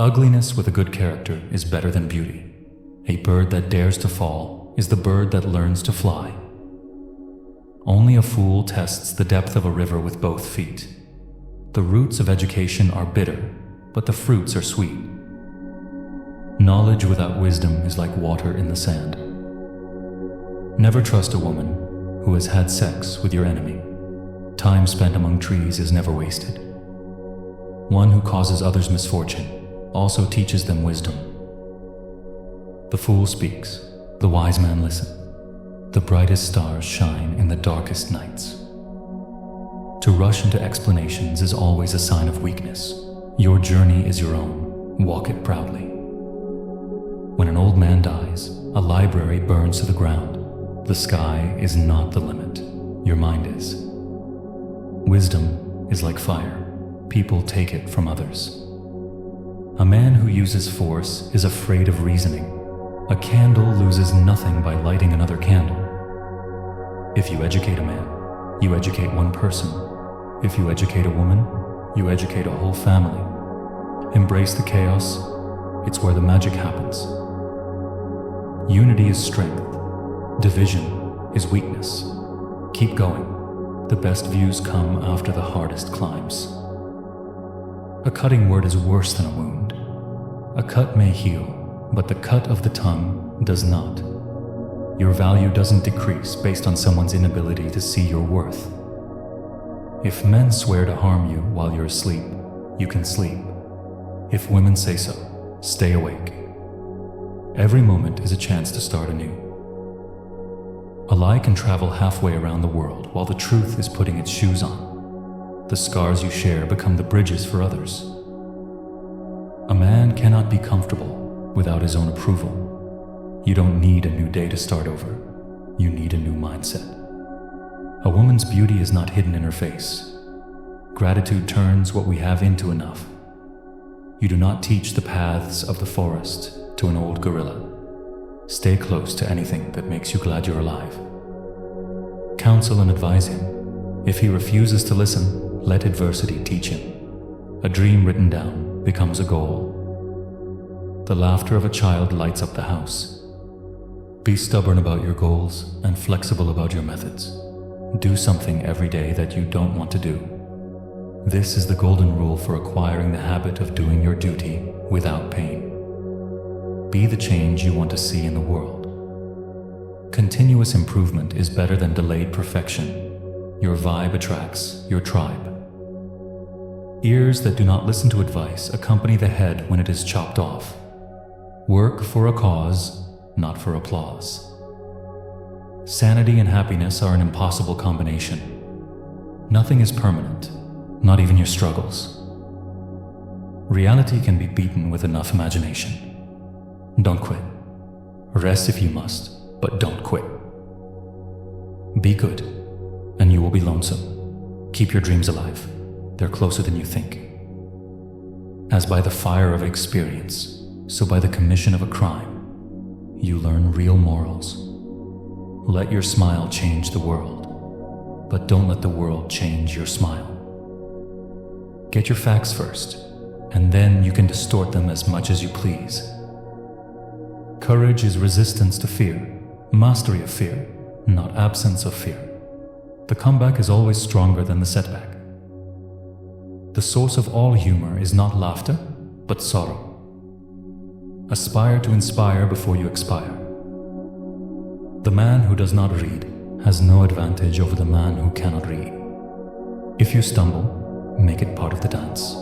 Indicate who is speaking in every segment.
Speaker 1: Ugliness with a good character is better than beauty. A bird that dares to fall is the bird that learns to fly. Only a fool tests the depth of a river with both feet. The roots of education are bitter, but the fruits are sweet. Knowledge without wisdom is like water in the sand. Never trust a woman who has had sex with your enemy. Time spent among trees is never wasted. One who causes others misfortune also teaches them wisdom. The fool speaks, the wise man listens. The brightest stars shine in the darkest nights. To rush into explanations is always a sign of weakness. Your journey is your own. Walk it proudly. When an old man dies, a library burns to the ground. The sky is not the limit. Your mind is. Wisdom is like fire. People take it from others. A man who uses force is afraid of reasoning. A candle loses nothing by lighting another candle. If you educate a man, you educate one person. If you educate a woman, you educate a whole family. Embrace the chaos. It's where the magic happens. Unity is strength. Division is weakness. Keep going. The best views come after the hardest climbs. A cutting word is worse than a wound. A cut may heal, but the cut of the tongue does not. Your value doesn't decrease based on someone's inability to see your worth. If men swear to harm you while you're asleep, you can sleep. If women say so, stay awake. Every moment is a chance to start anew. A lie can travel halfway around the world while the truth is putting its shoes on. The scars you share become the bridges for others. A man cannot be comfortable without his own approval. You don't need a new day to start over. You need a new mindset. A woman's beauty is not hidden in her face. Gratitude turns what we have into enough. You do not teach the paths of the forest to an old gorilla. Stay close to anything that makes you glad you're alive. Counsel and advise him. If he refuses to listen, let adversity teach him. A dream written down becomes a goal. The laughter of a child lights up the house. Be stubborn about your goals and flexible about your methods. Do something every day that you don't want to do. This is the golden rule for acquiring the habit of doing your duty without pain. Be the change you want to see in the world. Continuous improvement is better than delayed perfection. Your vibe attracts your tribe. Ears that do not listen to advice accompany the head when it is chopped off. Work for a cause, not for applause. Sanity and happiness are an impossible combination. Nothing is permanent, not even your struggles. Reality can be beaten with enough imagination. Don't quit. Rest if you must, but don't quit. Be good, and you will be lonesome. Keep your dreams alive. They're closer than you think. As by the fire of experience, so by the commission of a crime, you learn real morals. Let your smile change the world, but don't let the world change your smile. Get your facts first, and then you can distort them as much as you please. Courage is resistance to fear, mastery of fear, not absence of fear. The comeback is always stronger than the setback. The source of all humor is not laughter, but sorrow. Aspire to inspire before you expire. The man who does not read has no advantage over the man who cannot read. If you stumble, make it part of the dance.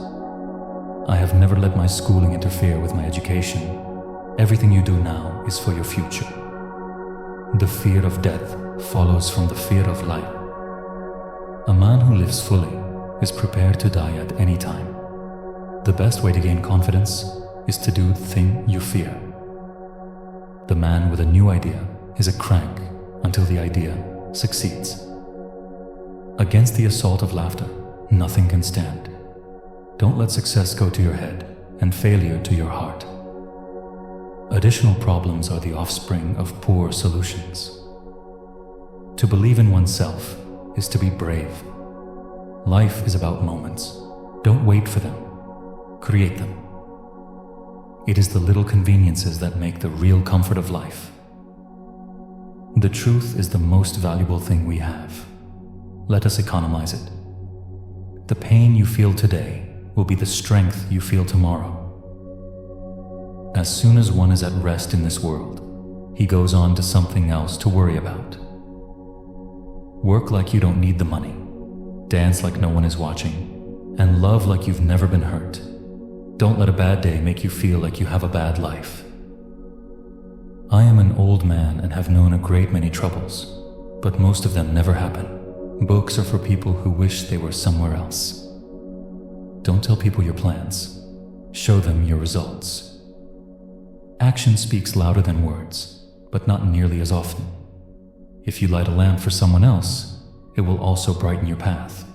Speaker 1: I have never let my schooling interfere with my education. Everything you do now is for your future. The fear of death follows from the fear of life. A man who lives fully is prepared to die at any time. The best way to gain confidence is to do the thing you fear. The man with a new idea is a crank until the idea succeeds. Against the assault of laughter, nothing can stand. Don't let success go to your head and failure to your heart. Additional problems are the offspring of poor solutions. To believe in oneself is to be brave. Life is about moments. Don't wait for them. Create them. It is the little conveniences that make the real comfort of life. The truth is the most valuable thing we have. Let us economize it. The pain you feel today will be the strength you feel tomorrow. As soon as one is at rest in this world, he goes on to something else to worry about. Work like you don't need the money, dance like no one is watching, and love like you've never been hurt. Don't let a bad day make you feel like you have a bad life. I am an old man and have known a great many troubles, but most of them never happen. Books are for people who wish they were somewhere else. Don't tell people your plans. Show them your results. Action speaks louder than words, but not nearly as often. If you light a lamp for someone else, it will also brighten your path.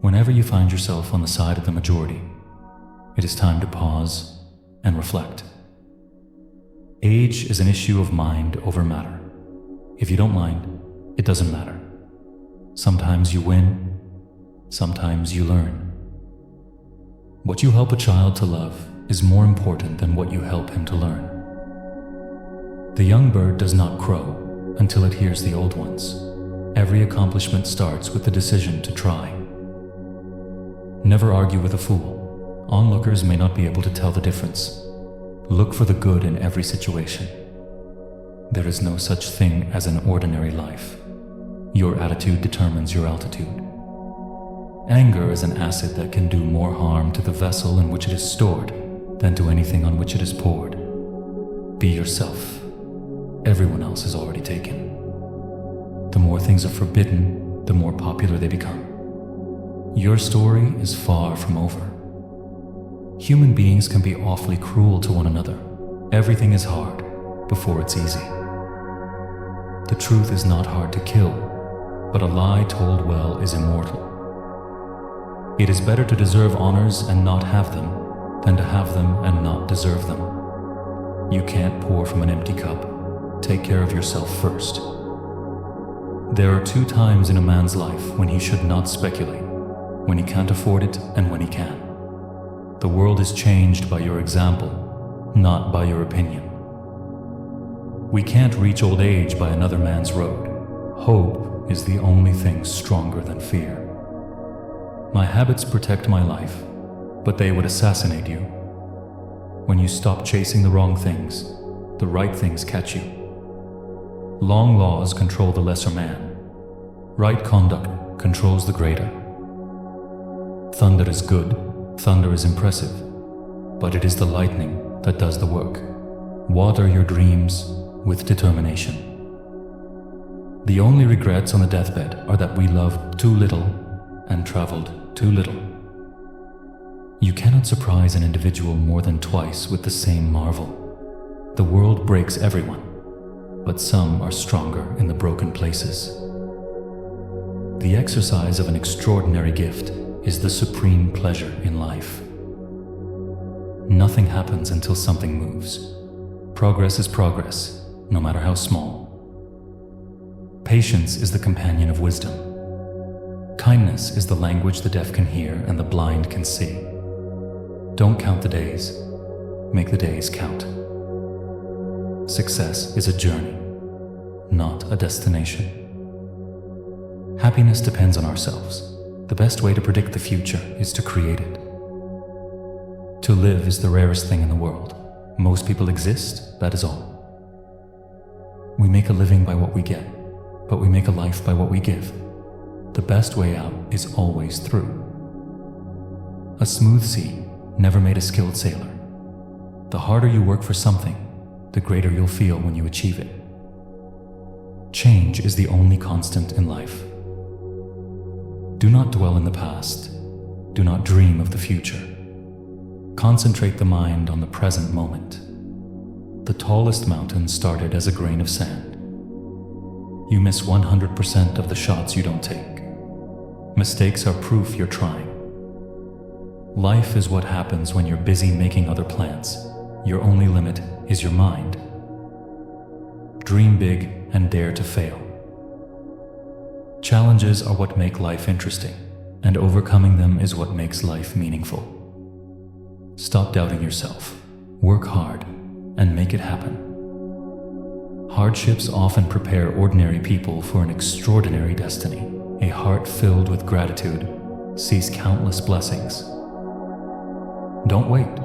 Speaker 1: Whenever you find yourself on the side of the majority, it is time to pause and reflect. Age is an issue of mind over matter. If you don't mind, it doesn't matter. Sometimes you win, sometimes you learn. What you help a child to love is more important than what you help him to learn. The young bird does not crow until it hears the old ones. Every accomplishment starts with the decision to try. Never argue with a fool. Onlookers may not be able to tell the difference. Look for the good in every situation. There is no such thing as an ordinary life. Your attitude determines your altitude. Anger is an acid that can do more harm to the vessel in which it is stored than to anything on which it is poured. Be yourself. Everyone else is already taken. The more things are forbidden, the more popular they become. Your story is far from over. Human beings can be awfully cruel to one another. Everything is hard before it's easy. The truth is not hard to kill, but a lie told well is immortal. It is better to deserve honors and not have them than to have them and not deserve them. You can't pour from an empty cup. Take care of yourself first. There are 2 times in a man's life when he should not speculate, when he can't afford it and when he can. The world is changed by your example, not by your opinion. We can't reach old age by another man's road. Hope is the only thing stronger than fear. My habits protect my life, but they would assassinate you. When you stop chasing the wrong things, the right things catch you. Long laws control the lesser man. Right conduct controls the greater. Thunder is good, thunder is impressive, but it is the lightning that does the work. Water your dreams with determination. The only regrets on the deathbed are that we loved too little and traveled too little. You cannot surprise an individual more than twice with the same marvel. The world breaks everyone, but some are stronger in the broken places. The exercise of an extraordinary gift is the supreme pleasure in life. Nothing happens until something moves. Progress is progress, no matter how small. Patience is the companion of wisdom. Kindness is the language the deaf can hear and the blind can see. Don't count the days, make the days count. Success is a journey, not a destination. Happiness depends on ourselves. The best way to predict the future is to create it. To live is the rarest thing in the world. Most people exist, that is all. We make a living by what we get, but we make a life by what we give. The best way out is always through. A smooth sea never made a skilled sailor. The harder you work for something, the greater you'll feel when you achieve it. Change is the only constant in life. Do not dwell in the past. Do not dream of the future. Concentrate the mind on the present moment. The tallest mountain started as a grain of sand. You miss 100% of the shots you don't take. Mistakes are proof you're trying. Life is what happens when you're busy making other plans. Your only limit is your mind. Dream big and dare to fail. Challenges are what make life interesting, and overcoming them is what makes life meaningful. Stop doubting yourself. work hard, and make it happen. Hardships often prepare ordinary people for an extraordinary destiny. A heart filled with gratitude sees countless blessings. Don't wait.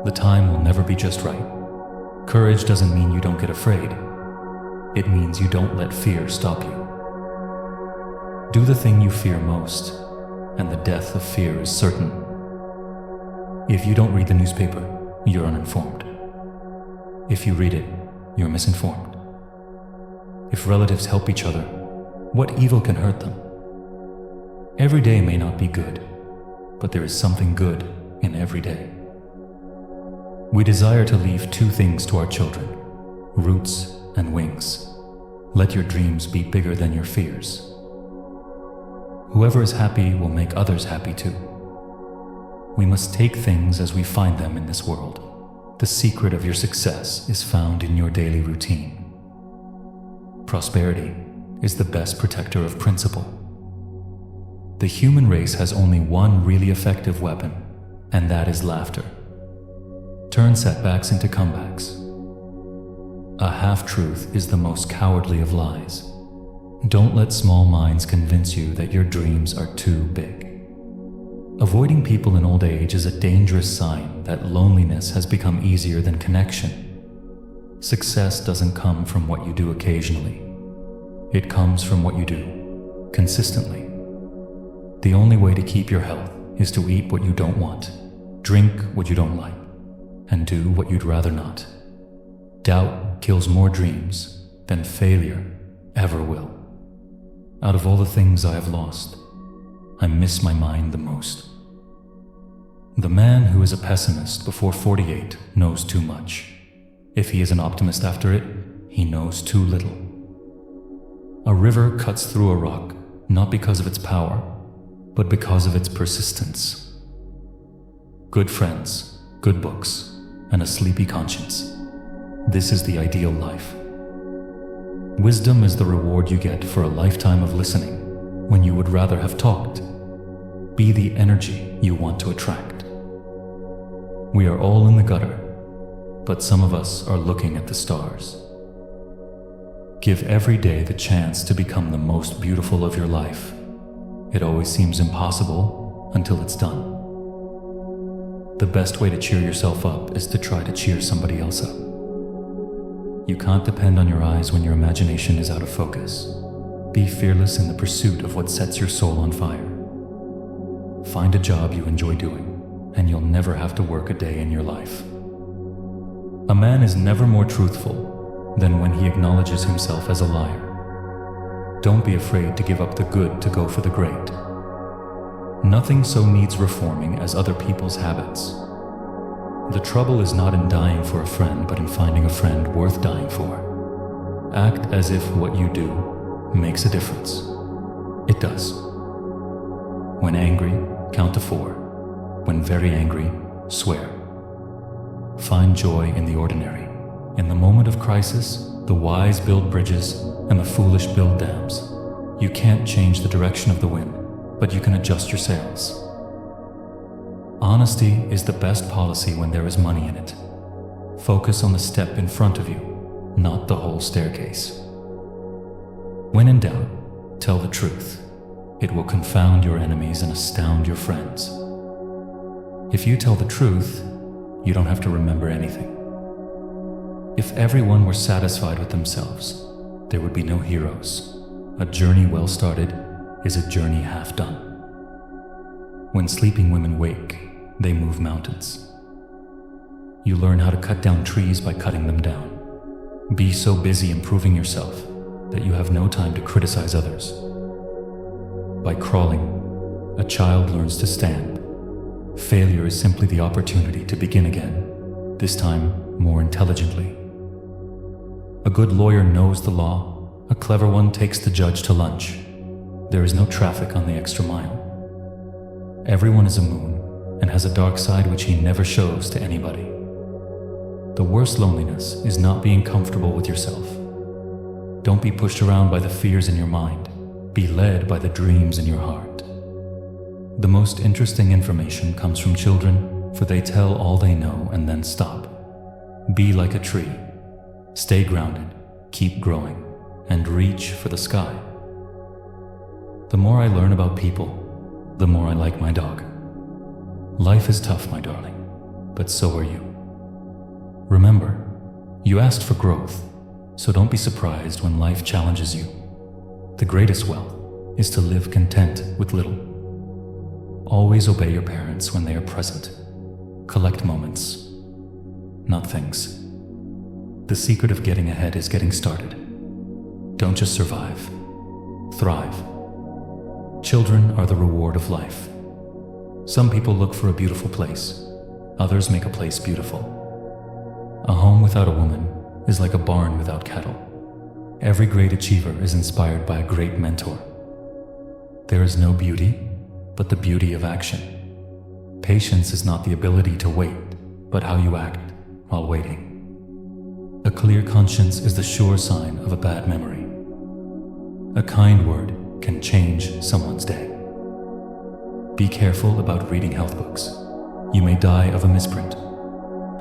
Speaker 1: The time will never be just right. Courage doesn't mean you don't get afraid. It means you don't let fear stop you. Do the thing you fear most, and the death of fear is certain. If you don't read the newspaper, you're uninformed. If you read it, you're misinformed. If relatives help each other, what evil can hurt them? Every day may not be good, but there is something good in every day. We desire to leave two things to our children: roots and wings. Let your dreams be bigger than your fears. Whoever is happy will make others happy too. We must take things as we find them in this world. The secret of your success is found in your daily routine. Prosperity is the best protector of principle. The human race has only one really effective weapon, and that is laughter. Turn setbacks into comebacks. A half-truth is the most cowardly of lies. Don't let small minds convince you that your dreams are too big. Avoiding people in old age is a dangerous sign that loneliness has become easier than connection. Success doesn't come from what you do occasionally. It comes from what you do consistently. The only way to keep your health is to eat what you don't want, drink what you don't like, and do what you'd rather not. Doubt kills more dreams than failure ever will. Out of all the things I have lost, I miss my mind the most. The man who is a pessimist before 48 knows too much. If he is an optimist after it, he knows too little. A river cuts through a rock not because of its power, but because of its persistence. Good friends, good books, and a sleepy conscience. This is the ideal life. Wisdom is the reward you get for a lifetime of listening when you would rather have talked. Be the energy you want to attract. We are all in the gutter, but some of us are looking at the stars. Give every day the chance to become the most beautiful of your life. It always seems impossible until it's done. The best way to cheer yourself up is to try to cheer somebody else up. You can't depend on your eyes when your imagination is out of focus. Be fearless in the pursuit of what sets your soul on fire. Find a job you enjoy doing, and you'll never have to work a day in your life. A man is never more truthful than when he acknowledges himself as a liar. Don't be afraid to give up the good to go for the great. Nothing so needs reforming as other people's habits. The trouble is not in dying for a friend, but in finding a friend worth dying for. Act as if what you do makes a difference. It does. When angry, count to 4. When very angry, swear. Find joy in the ordinary. In the moment of crisis, the wise build bridges and the foolish build dams. You can't change the direction of the wind, but you can adjust your sails. Honesty is the best policy when there is money in it. Focus on the step in front of you, not the whole staircase. When in doubt, tell the truth. It will confound your enemies and astound your friends. If you tell the truth, you don't have to remember anything. If everyone were satisfied with themselves, there would be no heroes. A journey well started is a journey half done. When sleeping women wake, they move mountains. You learn how to cut down trees by cutting them down. Be so busy improving yourself that you have no time to criticize others. By crawling, a child learns to stand. Failure is simply the opportunity to begin again, this time more intelligently. A good lawyer knows the law. A clever one takes the judge to lunch. There is no traffic on the extra mile. Everyone is a moon and has a dark side which he never shows to anybody. The worst loneliness is not being comfortable with yourself. Don't be pushed around by the fears in your mind. Be led by the dreams in your heart. The most interesting information comes from children for they tell all they know and then stop. Be like a tree. Stay grounded, keep growing, and reach for the sky. The more I learn about people, the more I like my dog. Life is tough, my darling, but so are you. Remember, you asked for growth, so don't be surprised when life challenges you. The greatest wealth is to live content with little. Always obey your parents when they are present. Collect moments, not things. The secret of getting ahead is getting started. Don't just survive, thrive. Children are the reward of life. Some people look for a beautiful place. Others make a place beautiful. A home without a woman is like a barn without cattle. Every great achiever is inspired by a great mentor. There is no beauty but the beauty of action. Patience is not the ability to wait, but how you act while waiting. A clear conscience is the sure sign of a bad memory. A kind word can change someone's day. Be careful about reading health books. You may die of a misprint.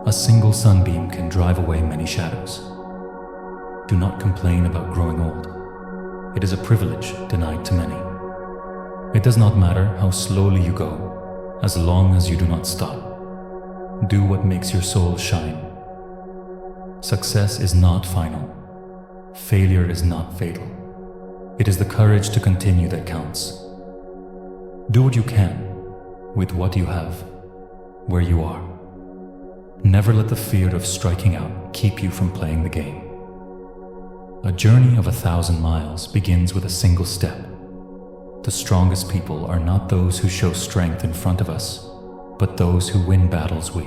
Speaker 1: A single sunbeam can drive away many shadows. Do not complain about growing old. It is a privilege denied to many. It does not matter how slowly you go, as long as you do not stop. Do what makes your soul shine. Success is not final. Failure is not fatal. It is the courage to continue that counts. Do what you can, with what you have, where you are. Never let the fear of striking out keep you from playing the game. A journey of 1,000 miles begins with a single step. The strongest people are not those who show strength in front of us, but those who win battles we.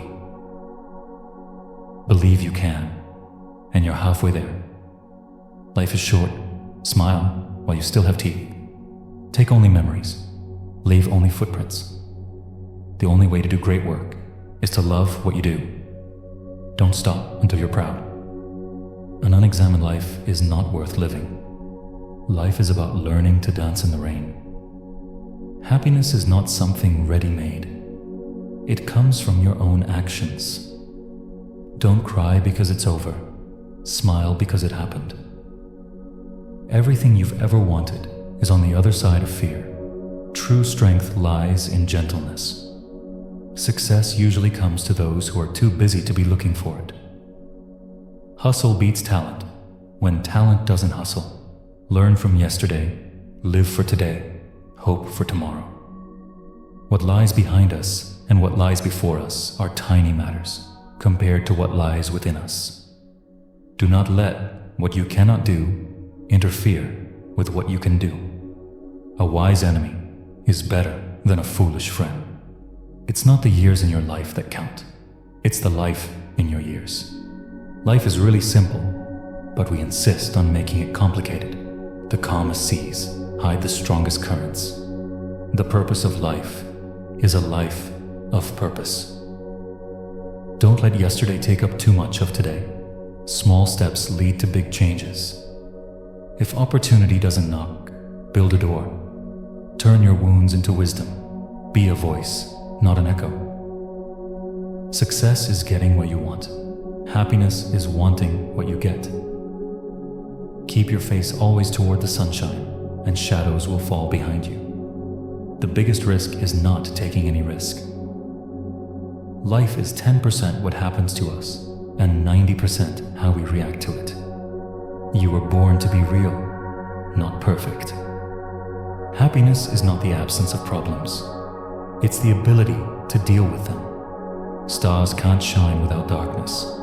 Speaker 1: Believe you can, and you're halfway there. Life is short. Smile while you still have teeth. Take only memories. Leave only footprints. The only way to do great work is to love what you do. Don't stop until you're proud. An unexamined life is not worth living. Life is about learning to dance in the rain. Happiness is not something ready-made. It comes from your own actions. Don't cry because it's over. Smile because it happened. Everything you've ever wanted is on the other side of fear. True strength lies in gentleness. Success usually comes to those who are too busy to be looking for it. Hustle beats talent when talent doesn't hustle. Learn from yesterday, live for today, hope for tomorrow. What lies behind us and what lies before us are tiny matters compared to what lies within us. Do not let what you cannot do interfere with what you can do. A wise enemy is better than a foolish friend. It's not the years in your life that count. It's the life in your years. Life is really simple, but we insist on making it complicated. The calmest seas hide the strongest currents. The purpose of life is a life of purpose. Don't let yesterday take up too much of today. Small steps lead to big changes. If opportunity doesn't knock, build a door. Turn your wounds into wisdom. Be a voice, not an echo. Success is getting what you want. Happiness is wanting what you get. Keep your face always toward the sunshine, and shadows will fall behind you. The biggest risk is not taking any risk. Life is 10% what happens to us, and 90% how we react to it. You were born to be real, not perfect. Happiness is not the absence of problems. It's the ability to deal with them. Stars can't shine without darkness.